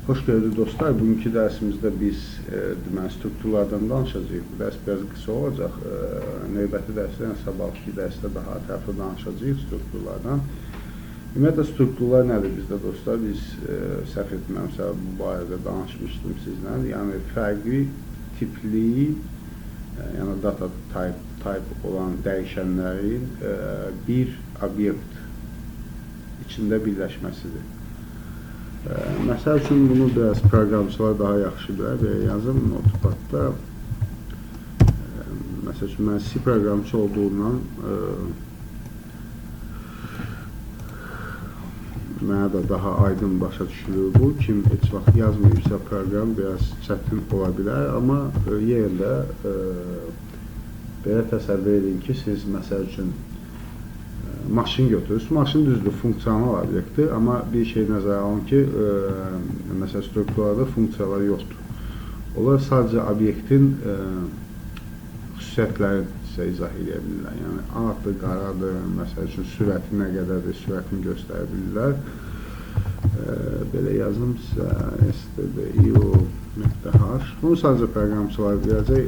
Xoş gördük dostlar. Bugünkü dərsimizdə biz deməli strukturlardan danışacağıq. Bu dərs biraz qısa olacaq. Növbəti dərsdə, yəni sabahki dərsdə daha ətraflı danışacağıq strukturlardan. Ümumiyyətlə strukturlar nədir bizdə dostlar? Biz səhv etmirəmsə bu barədə danışmışdım sizlə. Yəni fərqli tipli, yəni data type olan dəyişənlərin bir obyekt içində birləşməsidir. Məsəl üçün bunu biraz proqramçılar daha yaxşı bilər və yazım notepadda. Məsəl üçün mən C proqramçı olduğundan mənə də daha aydın başa düşülür bu. Kim heç vaxt yazmayıbsa proqram biraz çətin ola bilər, amma yerində belə təsəvvür edin ki, siz məsəl üçün maşın götürürsünüz. Maşın düzdür, funksional obyektdir, amma bir şey nəzərə alın ki, məsəl strukturlarda funksiyalar yoxdur. Onlar sadəcə obyektin xüsusiyyətlərini sizə izah edə bilirlər. Yəni, ağdır, qaradır, məsəl üçün sürəti nə qədərdir, sürətini göstərə bilirlər. Belə yazım sizə stdio.h. Bunu sadəcə proqramçılar biləcək,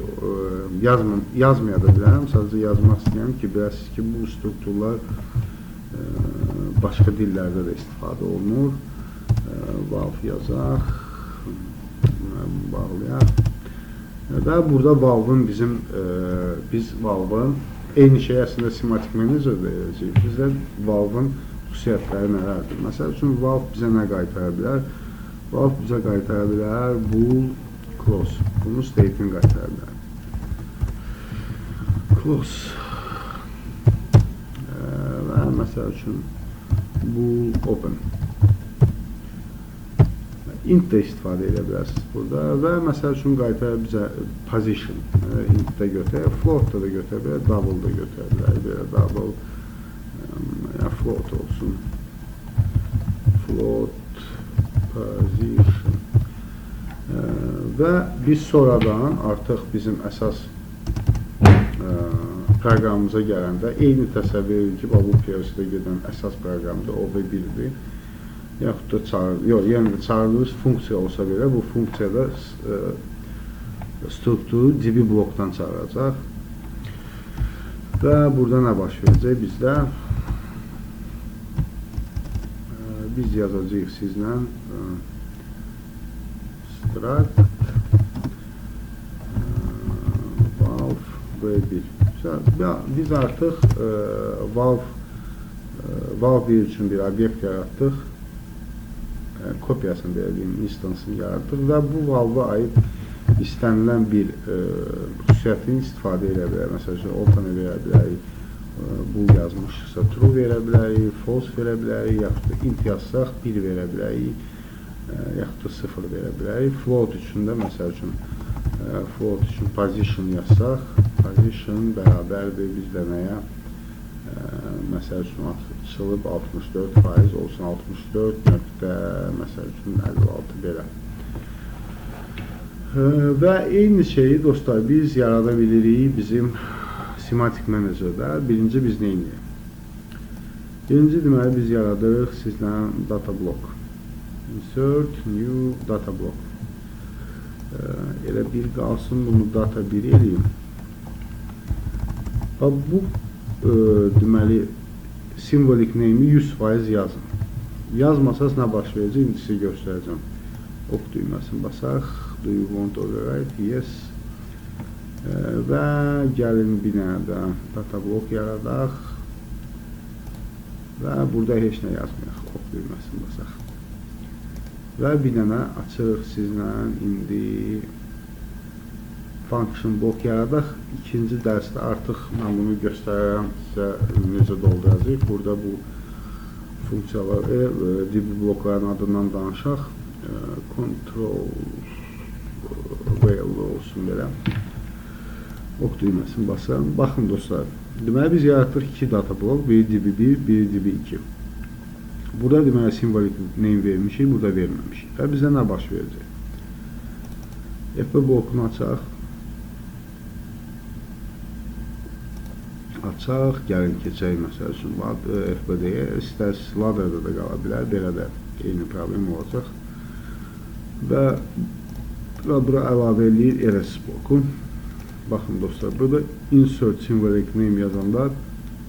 yazmaya da bilərəm, sadəcə yazmaq istəyirəm ki, biləsiniz ki, bu strukturlar başqa dillərdə də istifadə olunur. Valve yazaq, bağlayaq. Və burada Valve'ın biz Valve'ın eyni şey əslində Semantic Manager'da yazıyıq. Bizdə Valve'ın xüsusiyyətləri nələrdir? Məsəl üçün, Valve bizə nə qaytara bilər? Valve bizə qaytara bilər bool close. Bunu state'ini qaytara bilər. Close. Və məsəl üçün, bool open. Int də istifadə edə bilərsiniz burada və məsəl üçün qaytara bizə position. Int də götürək, float da götürə bilər, double da götürə bilər. Belə double float olsun. Float position. Və biz sonradan artıq bizim əsas proqramımıza gələndə eyni təsəvvür edin ki, bu PLC-də gedən əsas proqramda OV1-dir. Yaxud da çağırdığınız funksiya olsa belə, bu funksiyada strukturu DB blokdan çağıracaq. Və burada nə baş verəcək bizdə? Biz yazacağıq sizlə struct valve v1. Biz artıq valve üçün bir obyekt yaratdıq. Kopyasını verdiğim instansını yaratdıq və bu valve aid istənilən bir xüsusiyyətini istifadə edə bilər. Məsələn, open verə bilərik, bool yazmışsa true verə bilərik, false verə bilərik, yaxud da int yazsaq 1 verə bilərik, yaxud da 0 verə bilərik. Float üçün də, məsəl üçün, float üçün position yazsaq, position bərabərdir bizdə nəyə? Məsəl üçün, açılıb 64% olsun, 64 nöqtə, məsəl üçün, 56 belə. Və eyni şeyi, dostlar, biz yarada bilirik bizim Semantic Manager'da. Birinci biz nə edirik? Birinci deməli, biz yaradırıq sizlə data block. Insert new data block. Elə bir qalsın, bunu data 1 eləyim. Bu deməli, simvolik name'i 100% yazın. Yazmasaz nə baş verəcək? İndi sizə göstərəcəm. Ok düyməsini basaq. Do you want to overwrite? Yes. Və gəlin bir dənə də data block yaradaq. Və burada heç nə yazmayaq. Ok düyməsini basaq. Və bir dənə açırıq sizlə indi function block yaradaq. İkinci dərsdə artıq mən bunu göstərərəm sizə necə dolduracaq. Burada bu funksiyalar DB blokların adından danışaq. Control value olsun belə. Ok düyməsini basarım. Baxın dostlar. Deməli biz yaratdıq 2 data blok. Biri DB1, biri DB2. Burada deməli simvolik name vermişik, burada verməmişik. Və bizə nə baş verəcək? FB blokunu açaq. Gəlin keçək, məsəl üçün, FBD-yə, istərsiniz ladderdə də qala bilər, belə də eyni problem olacaq. və bura əlavə eləyir ls bloku. Baxın dostlar, burada insert symbol name yazanda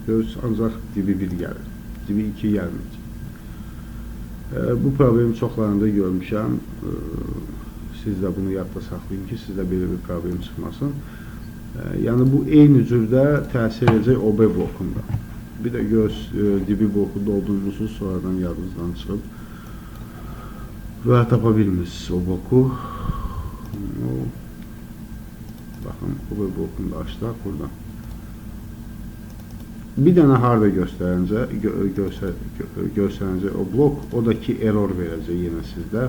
görürsünüz, ancaq dibi 1 gəlir, dibi 2 gəlməyəcək. Bu problemi çoxlarında görmüşəm. Siz də bunu yadda saxlayın ki, sizdə belə bir problem çıxmasın. Yəni bu eyni cürdə təsir edəcək OB blokunda. Bir də dibi bloku doldurmuşsunuz, sonradan yadınızdan çıxıb və tapa bilmirsiniz o bloku. Baxın, OB blokunu da açdıq buradan. Bir dənə harda göstərincə o blok, o da ki error verəcək yenə sizdə.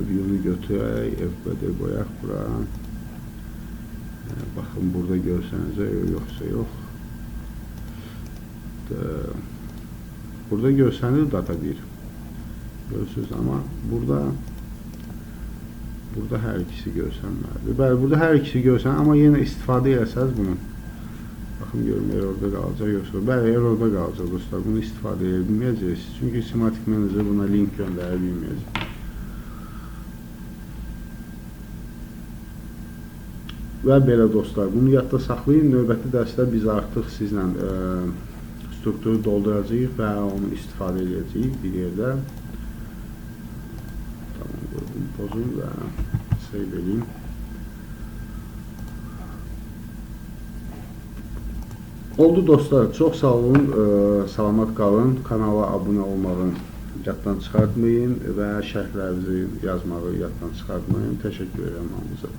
View-nu götürək, FBD qoyaq bura. Baxın, burada göstərincə yoxsa yox. Burada göstərilir data 1. Görürsünüz, amma burada hər ikisi göstərməlidir. Bəli, burada hər ikisi göstərilir, amma yenə istifadə eləsəz bunu. Baxın, görüm, errorda qalacaq, yoxsa. Bəli, errorda qalacaq dostlar, bunu istifadə edə bilməyəcəksiniz. Çünki Semantic Manager buna link göndərə bilməyəcək. Və belə dostlar, bunu yadda saxlayın. Növbəti dərsdə biz artıq sizlə strukturu dolduracağıq və onu istifadə edəcəyik bir yerdə. Tamam, bunu pozun və save edeyim. Oldu dostlar, çox sağ olun, salamat qalın. Kanala abunə olmağı yaddan çıxartmayın və şərhlərinizi yazmağı yaddan çıxartmayın. Təşəkkür edirəm hamınıza.